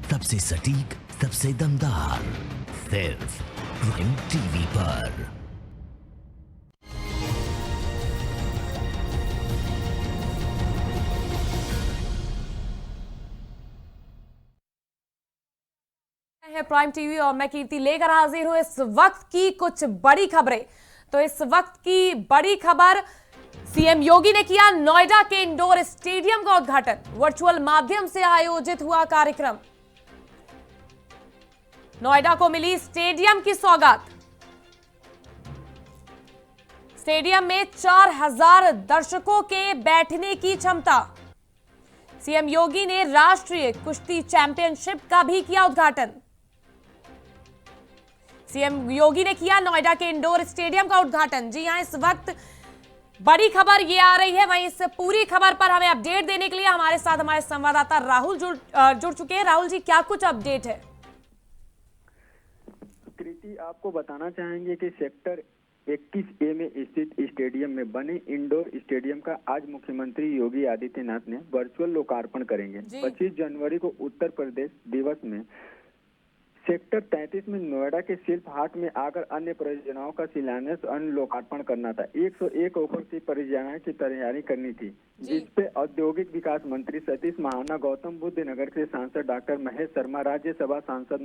सबसे सटीक, सबसे दमदार, सिर्फ प्राइम टीवी पर। है प्राइम टीवी और मैं कीर्ति लेकर हाजिर हूं इस वक्त की कुछ बड़ी खबरें। तो इस वक्त की बड़ी खबर, सीएम योगी ने किया नोएडा के इंडोर स्टेडियम का उद्घाटन। वर्चुअल माध्यम से आयोजित हुआ कार्यक्रम। नोएडा को मिली स्टेडियम की सौगात। स्टेडियम में 4000 दर्शकों के बैठने की क्षमता। सीएम योगी ने राष्ट्रीय कुश्ती चैंपियनशिप का भी किया उद्घाटन। सीएम योगी ने किया नोएडा के इंडोर स्टेडियम का उद्घाटन। जी हां, इस वक्त बड़ी खबर ये आ रही है। वहीं इस पूरी खबर पर हमें अपडेट देने के लिए हमारे साथ हमारे संवाददाता राहुल जुड़ चुके हैं। राहुल जी, क्या कुछ अपडेट है? कृति, आपको बताना चाहेंगे कि सेक्टर 21A में स्थित स्टेडियम में बने इंडोर स्टेडियम का आज मुख्यमंत्री योगी आदित्यनाथ ने वर्चुअल लोकार्पण करेंगे। 25 जनवरी को उत्तर प्रदेश दिवस में सेक्टर 33 में नोएडा के शिल्प हाट में आकर अन्य परियोजनाओं का शिलान्यास और लोकार्पण करना था। 101 एकड़ की परियोजनाएं की तैयारी करनी थी, जिसपे औद्योगिक विकास मंत्री सतीश महाना, गौतम बुद्ध नगर के सांसद डॉक्टर महेश शर्मा, राज्यसभा सांसद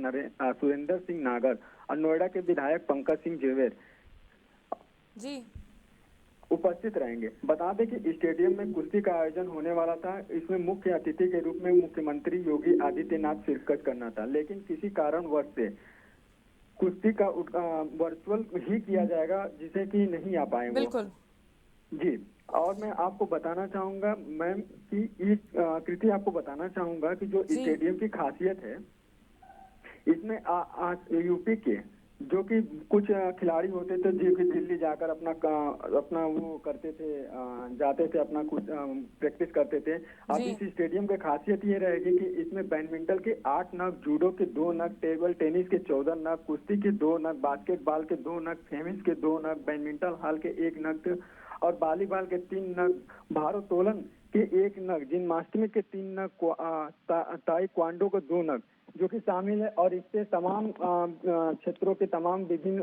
सुरेंद्र सिंह नागर और नोएडा के विधायक पंकज सिंह जेवर जी उपस्थित रहेंगे। बता दें कि स्टेडियम में कुश्ती का आयोजन होने वाला था। इसमें मुख्य अतिथि के रूप में मुख्यमंत्री योगी आदित्यनाथ शिरकत करना था, लेकिन किसी कारणवश से कुश्ती का वर्चुअल ही किया जाएगा, जिसे कि नहीं आ पाएंगे। बिल्कुल जी। और मैं आपको बताना चाहूंगा मैम कि कृति, आपको बताना चाहूंगा कि जो स्टेडियम की खासियत है, इसमें यूपी के जो कि कुछ खिलाड़ी होते थे जो कि दिल्ली जाकर अपना वो करते थे, जाते थे, अपना कुछ प्रैक्टिस करते थे। अब इस स्टेडियम की खासियत ये रहेगी कि इसमें बैडमिंटन के 8 नग, जूडो के 2 नग, टेबल टेनिस के 14 नग, कुश्ती के 2 नग, बास्केटबॉल के 2 नग, टेनिस के 2 नग, बैडमिंटन हॉल के 1 नग और वॉलीबॉल के 3 नग, भारोत्तोलन के 1 नग, जिम्नास्टिक के 3 नग, ताइक्वांडो के 2 नग जो कि शामिल है। और इससे तमाम क्षेत्रों के तमाम विभिन्न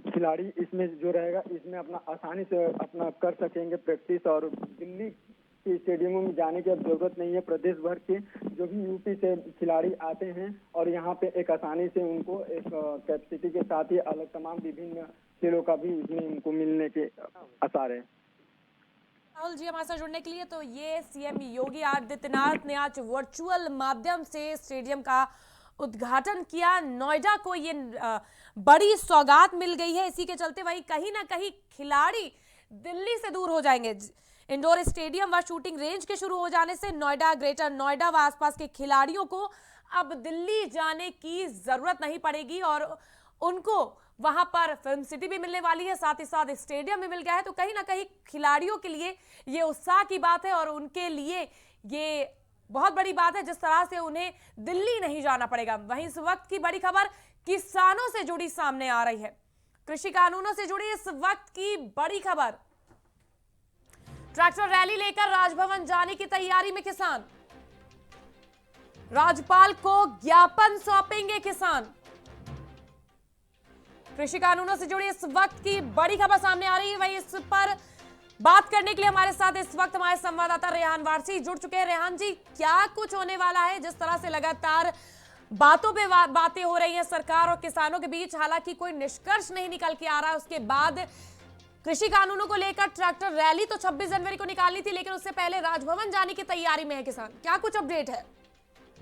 खिलाड़ी इसमें जो रहेगा, इसमें अपना आसानी से अपना कर सकेंगे प्रैक्टिस। और दिल्ली के स्टेडियमों में जाने की अब जरूरत नहीं है। प्रदेश भर के जो भी यूपी से खिलाड़ी आते हैं और यहाँ पे एक आसानी से उनको एक कैपेसिटी के साथ ही अलग तमाम विभिन्न खेलों का भी इसमें उनको मिलने के आसार है। राहुल जी हमारे साथ जुड़ने के लिए। तो ये सीएम योगी आदित्यनाथ ने आज वर्चुअल माध्यम से स्टेडियम का उद्घाटन किया। नोएडा को ये बड़ी सौगात मिल गई है। इसी के चलते वही कहीं ना कहीं खिलाड़ी दिल्ली से दूर हो जाएंगे। इंडोर स्टेडियम व शूटिंग रेंज के शुरू हो जाने से नोएडा, ग्रेटर नोएडा व आसपास के खिलाड़ियों को अब दिल्ली जाने की जरूरत नहीं पड़ेगी और उनको वहां पर फिल्म सिटी भी मिलने वाली है, साथ ही साथ स्टेडियम भी मिल गया है। तो कहीं ना कहीं खिलाड़ियों के लिए ये उत्साह की बात है और उनके लिए ये बहुत बड़ी बात है जिस तरह से उन्हें दिल्ली नहीं जाना पड़ेगा। वहीं इस वक्त की बड़ी खबर किसानों से जुड़ी सामने आ रही है। कृषि कानूनों से जुड़ी इस वक्त की बड़ी खबर, ट्रैक्टर रैली लेकर राजभवन जाने की तैयारी में किसान। राज्यपाल को ज्ञापन सौंपेंगे किसान। कृषि कानूनों से जुड़ी इस वक्त की बड़ी खबर सामने आ रही है। वहीं इस पर बात करने के लिए हमारे साथ इस वक्त हमारे संवाददाता रेहान वारसी जुड़ चुके हैं। रेहान जी, क्या कुछ होने वाला है? जिस तरह से लगातार बातों पे बातें हो रही हैं सरकार और किसानों के बीच, हालांकि कोई निष्कर्ष नहीं निकल के आ रहा है। उसके बाद कृषि कानूनों को लेकर ट्रैक्टर रैली तो 26 जनवरी को निकालनी थी, लेकिन उससे पहले राजभवन जाने की तैयारी में है किसान। क्या कुछ अपडेट है?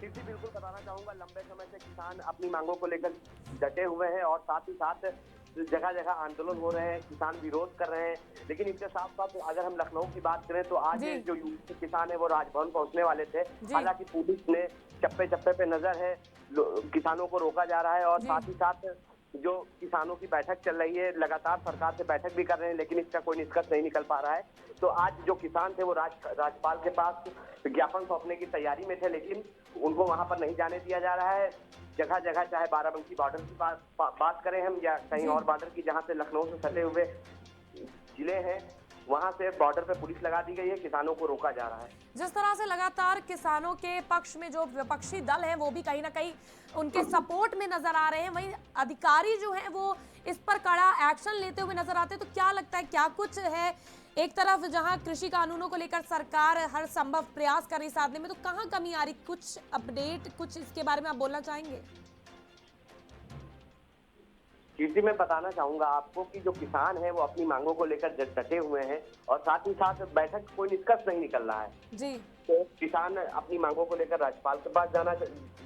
बिल्कुल बताना चाहूंगा, लंबे समय से किसान अपनी मांगों को लेकर डटे हुए हैं और साथ ही साथ जगह जगह आंदोलन हो रहे हैं, किसान विरोध कर रहे हैं। लेकिन इसके साथ साथ अगर हम लखनऊ की बात करें तो आज जो यूपी के किसान है वो राजभवन पहुंचने वाले थे। हालांकि पुलिस ने चप्पे चप्पे पे नजर है, किसानों को रोका जा रहा है और साथ ही साथ जो किसानों की बैठक चल रही है, लगातार सरकार से बैठक भी कर रहे हैं, लेकिन इसका कोई निष्कर्ष नहीं निकल पा रहा है। तो आज जो किसान थे वो राज्यपाल के पास ज्ञापन सौंपने की तैयारी में थे, लेकिन उनको वहां पर नहीं जाने दिया जा रहा है। जगह जगह चाहे बाराबंकी बॉर्डर की बात करें हम या कहीं और बॉर्डर की, जहां से लखनऊ से सटे हुए जिले हैं, वहां से बॉर्डर पे पुलिस लगा दी गई है, किसानों को रोका जा रहा है। जिस तरह से लगातार किसानों के पक्ष में जो विपक्षी दल हैं वो भी कहीं ना कहीं उनके सपोर्ट में नजर आ रहे हैं, वहीं अधिकारी जो हैं वो इस पर कड़ा एक्शन लेते हुए नजर आते हैं। तो क्या लगता है, क्या कुछ है? एक तरफ जहां कृषि कानूनों को लेकर सरकार हर संभव प्रयास कर रही साधने में, तो कहां कमी आ रही? कुछ अपडेट, कुछ इसके बारे में आप बोलना चाहेंगे? कीर्ति, मैं बताना चाहूंगा आपको कि जो किसान है वो अपनी मांगों को लेकर डटे हुए हैं और साथ ही साथ बैठक कोई निष्कर्ष नहीं निकल रहा है जी। तो किसान अपनी मांगों को लेकर राज्यपाल के पास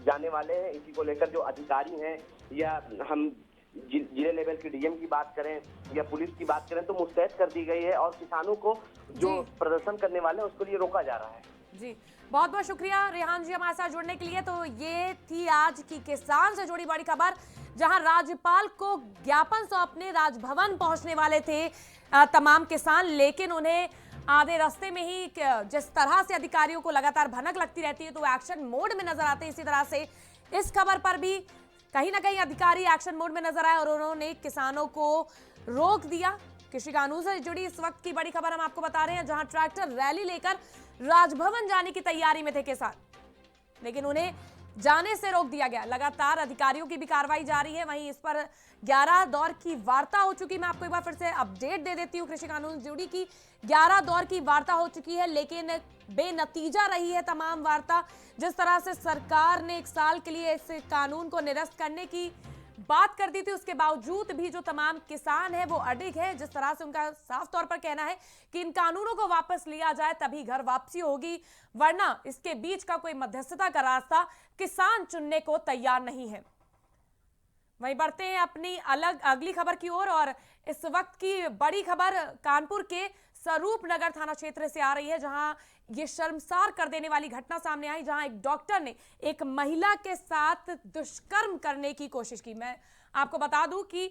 जाने वाले हैं। इसी को लेकर जो अधिकारी हैं, या हम जिले लेवल की डीएम की बात करें या पुलिस की बात करें, तो मुस्तैद कर दी गई है और किसानों को जो प्रदर्शन करने वाले हैं उसके लिए रोका जा रहा है। जी, बहुत बहुत शुक्रिया रेहान जी हमारे साथ जुड़ने के लिए। तो ये थी आज की किसान से जुड़ी बड़ी खबर, जहां राज्यपाल को ज्ञापन सौंपने राजभवन पहुंचने वाले थे तमाम किसान, लेकिन उन्हें आधे रास्ते में ही जिस तरह से अधिकारियों को लगातार भनक लगती रहती है तो एक्शन मोड में नजर आते हैं। इसी तरह से इस खबर पर भी कहीं ना कहीं अधिकारी एक्शन मोड में नजर आए और उन्होंने किसानों को रोक दिया। कृषि कानून से जुड़ी इस वक्त की बड़ी खबर हम आपको बता रहे हैं, जहां ट्रैक्टर रैली लेकर राजभवन जाने की तैयारी में थे किसान, लेकिन उन्हें जाने से रोक दिया गया। लगातार अधिकारियों की भी कार्रवाई जारी है। वहीं इस पर 11 दौर की वार्ता हो चुकी। मैं आपको एक बार फिर से अपडेट दे देती हूँ कृषि कानून से जुड़ी की 11 दौर की वार्ता हो चुकी है, लेकिन बेनतीजा रही है तमाम वार्ता। जिस तरह से सरकार ने 1 साल के लिए इस कानून को निरस्त करने की बात कर दी थी, उसके बावजूद भी जो तमाम किसान हैं वो अडिग है। जिस तरह से उनका साफ तौर पर कहना है कि इन कानूनों को वापस लिया जाए तभी घर वापसी होगी, वरना इसके बीच का कोई मध्यस्थता का रास्ता किसान चुनने को तैयार नहीं है। वहीं बढ़ते हैं अपनी अगली खबर की ओर, और इस वक्त की बड़ी खबर कानपुर के स्वरूप नगर थाना क्षेत्र से आ रही है, जहां ये शर्मसार कर देने वाली घटना सामने आई, जहां एक डॉक्टर ने एक महिला के साथ दुष्कर्म करने की कोशिश की। मैं आपको बता दूं कि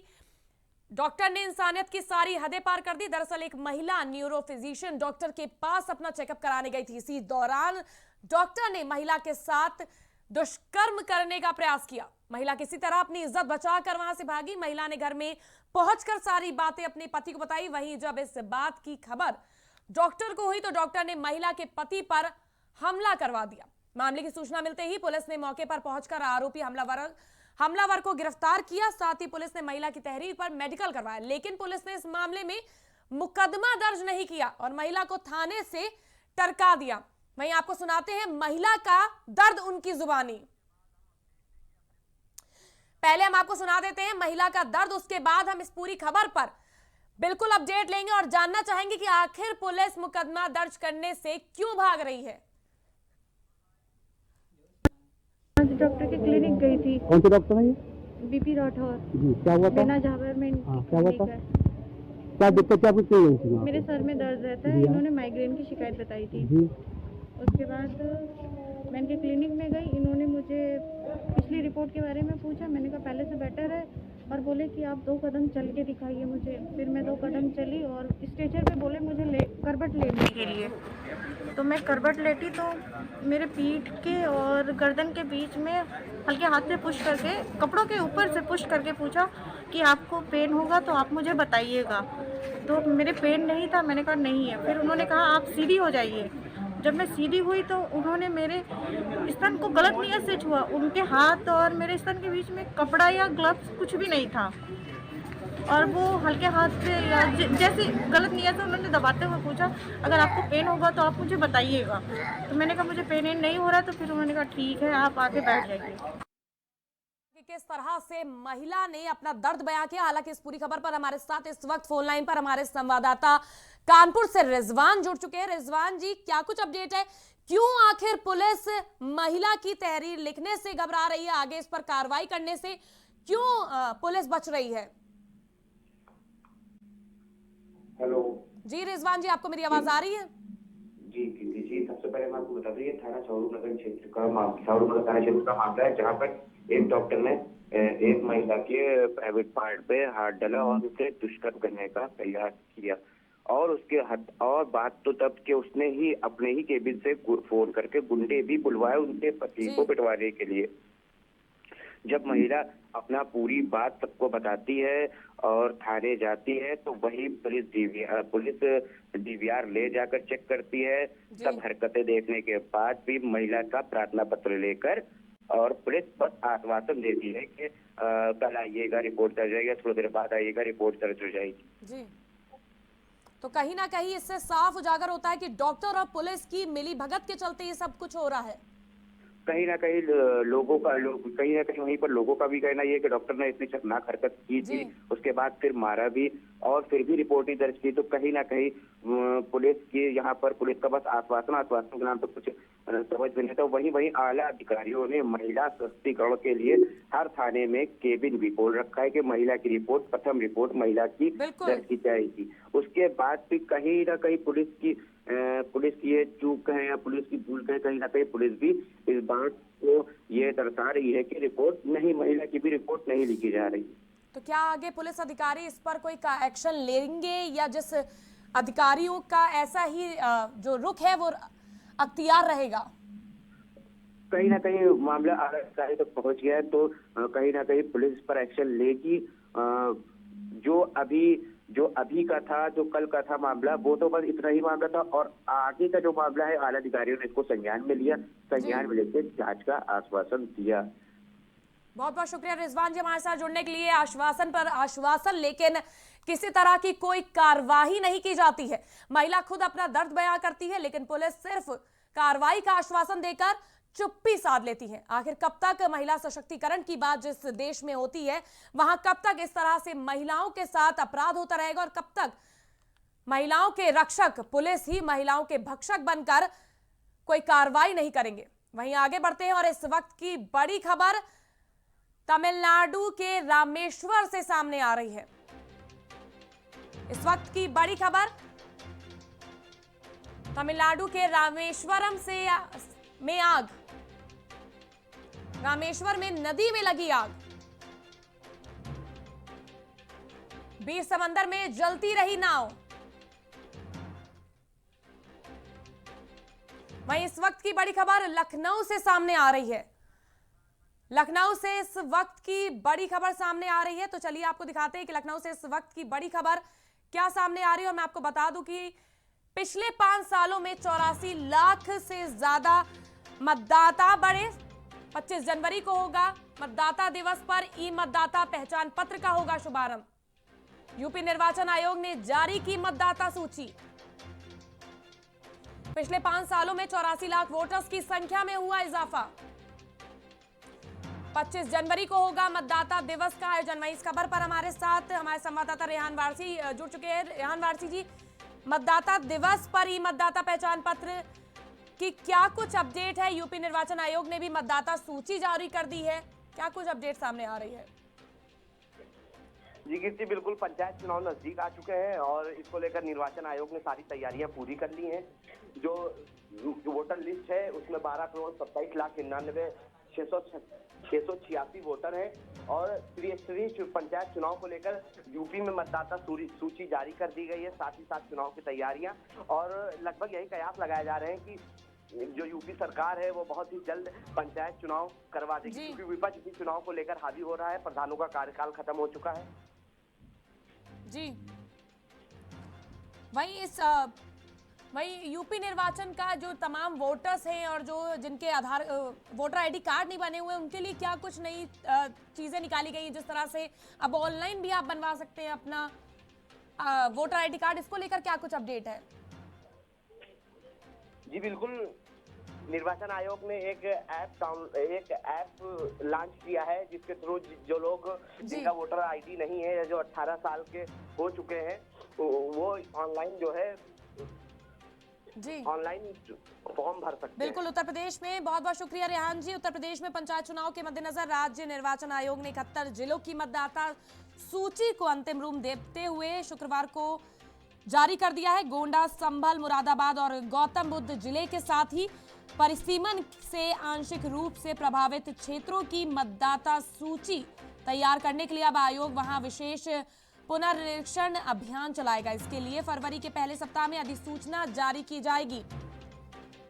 डॉक्टर ने इंसानियत की सारी हदें पार कर दी। दरअसल एक महिला न्यूरो फिजिशियन डॉक्टर के पास अपना चेकअप कराने गई थी। इसी दौरान डॉक्टर ने महिला के साथ दुष्कर्म करने का प्रयास किया। महिला किसी तरह अपनी इज्जत बचाकर वहां से भागी। महिला ने घर में पहुंचकर सारी बातें अपने पति को बताई। वहीं जब इस बात की खबर डॉक्टर को हुई तो डॉक्टर ने महिला के पति पर हमला करवा दिया। मामले की सूचना मिलते ही पुलिस ने मौके पर पहुंचकर आरोपी हमलावर को गिरफ्तार किया। साथ ही पुलिस ने महिला की तहरीर पर मेडिकल करवाया, लेकिन पुलिस ने इस मामले में मुकदमा दर्ज नहीं किया और महिला को थाने से टरका दिया। वहीं आपको सुनाते हैं महिला का दर्द उनकी जुबानी। पहले हम आपको सुना देते हैं महिला का दर्द, उसके बाद हम इस पूरी खबर पर बिल्कुल अपडेट लेंगे और जानना चाहेंगे कि आखिर पुलिस मुकदमा दर्ज करने से क्यों भाग रही है। आज डॉक्टर के क्लिनिक गई थी। कौन से डॉक्टर है ये? बीपी राठौर जी, क्या हुआ था? बिना झाबर में क्या हुआ था? क्या दिक्कत, क्या कुछ हुई थी? मेरे सर में दर्द रहता है, इन्होंने माइग्रेन की शिकायत बताई थी जी। उसके बाद मैं इनके क्लिनिक में गई, इन्होंने मुझे पिछली रिपोर्ट के बारे में पूछा। मैंने कहा पहले से बेटर है, और बोले कि आप 2 कदम चल के दिखाइए मुझे। फिर मैं 2 कदम चली और स्ट्रेचर पे बोले मुझे करवट लेने के लिए। तो मैं करवट लेटी तो मेरे पीठ के और गर्दन के बीच में हल्के हाथ से पुश करके, कपड़ों के ऊपर से पुश करके पूछा कि आपको पेन होगा तो आप मुझे बताइएगा। तो मेरे पेन नहीं था, मैंने कहा नहीं है। फिर उन्होंने कहा आप सीधी हो जाइए। जब मैं सीधी हुई तो उन्होंने मेरे स्तन को गलत नियत से छुआ। उनके हाथ और मेरे स्तन के बीच में कपड़ा या ग्लव्स कुछ भी नहीं था, और वो हल्के हाथ से या जैसे गलत नियत से उन्होंने दबाते हुए पूछा अगर आपको पेन होगा तो आप मुझे बताइएगा। तो मैंने कहा मुझे पेन नहीं हो रहा। तो फिर उन्होंने कहा ठीक है, आप आके बैठ जाइए। किस तरह से महिला ने अपना दर्द बयां किया। हालांकि इस पूरी खबर पर हमारे साथ इस वक्त फोन लाइन पर हमारे संवाददाता कानपुर से रिजवान जुड़ चुके हैं। रिजवान जी, क्या कुछ अपडेट है? क्यों आखिर पुलिस महिला की तहरीर लिखने से घबरा रही है, आगे इस पर कार्रवाई करने से क्यों पुलिस बच रही है? हेलो जी रिजवान जी, आपको मेरी आवाज आ रही है? जी जी, सबसे पहले मैं आपको बता दूं, ये थाना स्वरूप नगर क्षेत्र का मामला है, जहाँ पर एक डॉक्टर ने एक महिला के प्राइवेट पार्ट पे हाथ डाला और उसे दुष्कर्म करने का प्रयास किया। और उसके और बात तो तब कि उसने ही अपने ही केबिन से फोन करके गुंडे भी बुलवाए उनके पति को पिटवाने के लिए। जब महिला अपना पूरी बात सबको बताती है और थाने जाती है तो वही पुलिस डीवीआर ले जाकर चेक करती है। सब हरकतें देखने के बाद भी महिला का प्रार्थना पत्र लेकर और पुलिस बस आश्वासन देती है कि कल आइएगा, रिपोर्ट दर्ज हो जाएगी, थोड़ी देर बाद आइएगा, रिपोर्ट दर्ज हो जाएगी। जी, तो कहीं ना कहीं इससे साफ उजागर होता है कि डॉक्टर और पुलिस की मिली भगत के चलते ये सब कुछ हो रहा है। कहीं ना कहीं कहीं ना कहीं वहीं पर लोगों का भी कहना ये कि डॉक्टर ने इतनी शर्मनाक हरकत की थी, उसके बाद फिर मारा भी और फिर भी रिपोर्ट नहीं दर्ज की। तो कहीं ना कहीं पुलिस की यहाँ पर पुलिस का बस आश्वासन के नाम पर कुछ समझ में नहीं। तो वहीं आला अधिकारियों ने महिला सशक्तिकरण के लिए हर थाने में केबिन भी खोल रखा है कि महिला की रिपोर्ट, प्रथम रिपोर्ट महिला की दर्ज की जाएगी। उसके बाद भी कहीं ना कहीं पुलिस की ये चूक है या पुलिस की भूल है, कहीं ना कहीं पुलिस भी इस बात को ये दर्शा रही है कि रिपोर्ट नहीं, महिला की भी रिपोर्ट नहीं लिखी जा रही। तो क्या आगे पुलिस अधिकारी इस पर कोई एक्शन लेंगे या जिस अधिकारियों का ऐसा ही जो रुख है वो अख्तियार रहेगा? कहीं ना कहीं मामला आला अधिकारी तक पहुंच गया है तो कहीं ना कहीं पुलिस पर एक्शन लेगी। जो अभी का था, जो कल का था मामला, वो तो बस इतना ही मामला था और आगे का जो मामला है आला अधिकारियों ने इसको संज्ञान में लिया, संज्ञान में लेकर जांच का आश्वासन दिया। बहुत बहुत शुक्रिया रिजवान जी हमारे साथ जुड़ने के लिए। आश्वासन पर आश्वासन, लेकिन किसी तरह की कोई कार्रवाई नहीं की जाती है। महिला खुद अपना दर्द बयां करती है लेकिन पुलिस सिर्फ कार्रवाई का आश्वासन देकर चुप्पी साध लेती है। आखिर कब तक महिला सशक्तिकरण की बात जिस देश में होती है वहां कब तक इस तरह से महिलाओं के साथ अपराध होता रहेगा और कब तक महिलाओं के रक्षक पुलिस ही महिलाओं के भक्षक बनकर कोई कार्रवाई नहीं करेंगे। वहीं आगे बढ़ते हैं और इस वक्त की बड़ी खबर तमिलनाडु के रामेश्वर से सामने आ रही है। इस वक्त की बड़ी खबर तमिलनाडु के रामेश्वरम में आग, रामेश्वर में नदी में लगी आग, बीच समंदर में जलती रही नाव। वहीं इस वक्त की बड़ी खबर लखनऊ से सामने आ रही है। लखनऊ से इस वक्त की बड़ी खबर सामने आ रही है, तो चलिए आपको दिखाते हैं कि लखनऊ से इस वक्त की बड़ी खबर क्या सामने आ रही है। और मैं आपको बता दूं कि पिछले 5 सालों में 84 लाख से ज्यादा मतदाता बढ़े। 25 जनवरी को होगा मतदाता दिवस पर ई मतदाता पहचान पत्र का होगा शुभारंभ। यूपी निर्वाचन आयोग ने जारी की मतदाता सूची। पिछले 5 सालों में 84 लाख वोटर्स की संख्या में हुआ इजाफा। 25 जनवरी को होगा मतदाता दिवस का आयोजन। वहीं इस खबर पर हमारे साथ हमारे संवाददाता रेहान वारसी जुड़ चुके हैं। रेहान वारसी जी, मतदाता दिवस पर ई मतदाता पहचान पत्र की क्या कुछ अपडेट है? यूपी निर्वाचन आयोग ने भी मतदाता सूची जारी कर दी है, क्या कुछ अपडेट सामने आ रही है? जी कीर्ति, बिल्कुल पंचायत चुनाव नजदीक आ चुके हैं और इसको लेकर निर्वाचन आयोग ने सारी तैयारियां पूरी कर ली हैं। जो वोटर लिस्ट है उसमें 12,27,99,686 वोटर हैं और त्रिस्तरीय पंचायत चुनाव को लेकर यूपी में मतदाता सूची जारी कर दी गई है। साथ ही साथ चुनाव की तैयारियां और लगभग यही कयास लगाए जा रहे हैं कि जो यूपी सरकार है वो बहुत ही जल्द पंचायत चुनाव करवा देगी, क्योंकि विपक्ष भी चुनाव को लेकर हावी हो रहा है। प्रधानों का कार्यकाल खत्म हो चुका है। जी, वहीं यूपी निर्वाचन का जो तमाम वोटर्स हैं और जो जिनके आधार वोटर आईडी कार्ड नहीं बने हुए उनके लिए क्या कुछ नई चीजें निकाली गई हैं? जिस तरह से अब ऑनलाइन भी आप बनवा सकते हैं अपना वोटर आईडी कार्ड, इसको लेकर क्या कुछ अपडेट है? जी बिल्कुल, निर्वाचन आयोग ने एक ऐप लॉन्च किया है जिसके थ्रू जो लोग जिनका वोटर आईडी नहीं है या जो 18 साल के हो चुके हैं वो ऑनलाइन जो है ऑनलाइन फॉर्म भर सकते हैं। बिल्कुल, उत्तर प्रदेश में बहुत बहुत शुक्रिया रेहान जी। उत्तर प्रदेश में पंचायत चुनाव के मद्देनजर राज्य निर्वाचन आयोग ने 71 जिलों की मतदाता सूची को अंतिम रूप देते हुए शुक्रवार को जारी कर दिया है। गोंडा, संभल, मुरादाबाद और गौतम बुद्ध जिले के साथ ही परिसीमन से आंशिक रूप से प्रभावित क्षेत्रों की मतदाता सूची तैयार करने के लिए अब आयोग वहां विशेष पुनर्निरीक्षण अभियान चलाएगा। इसके लिए फरवरी के पहले सप्ताह में अधिसूचना जारी की जाएगी।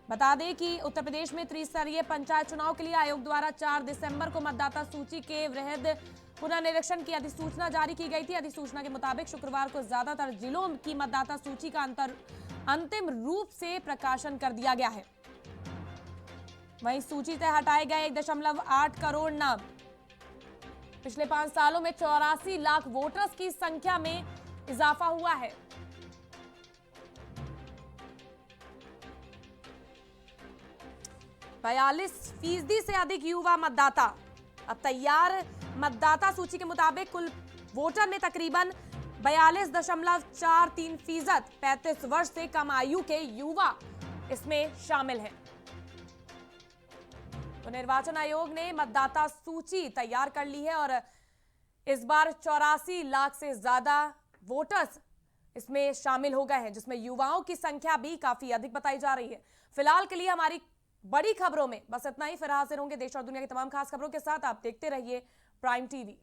बता दें कि उत्तर प्रदेश में त्रिस्तरीय पंचायत चुनाव के लिए आयोग द्वारा 4 दिसंबर को मतदाता सूची के वृहद पुनर्निरीक्षण की अधिसूचना जारी की गई थी। अधिसूचना के मुताबिक शुक्रवार को ज्यादातर जिलों की मतदाता सूची का अंतिम रूप से प्रकाशन कर दिया गया है। वहीं सूची से हटाए गए 1.8 करोड़ नाम। पिछले 5 सालों में 84 लाख वोटर्स की संख्या में इजाफा हुआ है। %42 से अधिक युवा मतदाता। अब तैयार मतदाता सूची के मुताबिक कुल वोटर में तकरीबन 42.43% 35 वर्ष से कम आयु के युवा इसमें शामिल हैं। तो निर्वाचन आयोग ने मतदाता सूची तैयार कर ली है और इस बार 84 लाख से ज्यादा वोटर्स इसमें शामिल हो गए हैं, जिसमें युवाओं की संख्या भी काफी अधिक बताई जा रही है। फिलहाल के लिए हमारी बड़ी खबरों में बस इतना ही। फिर हाजिर होंगे देश और दुनिया की तमाम खास खबरों के साथ। आप देखते रहिए प्राइम टीवी।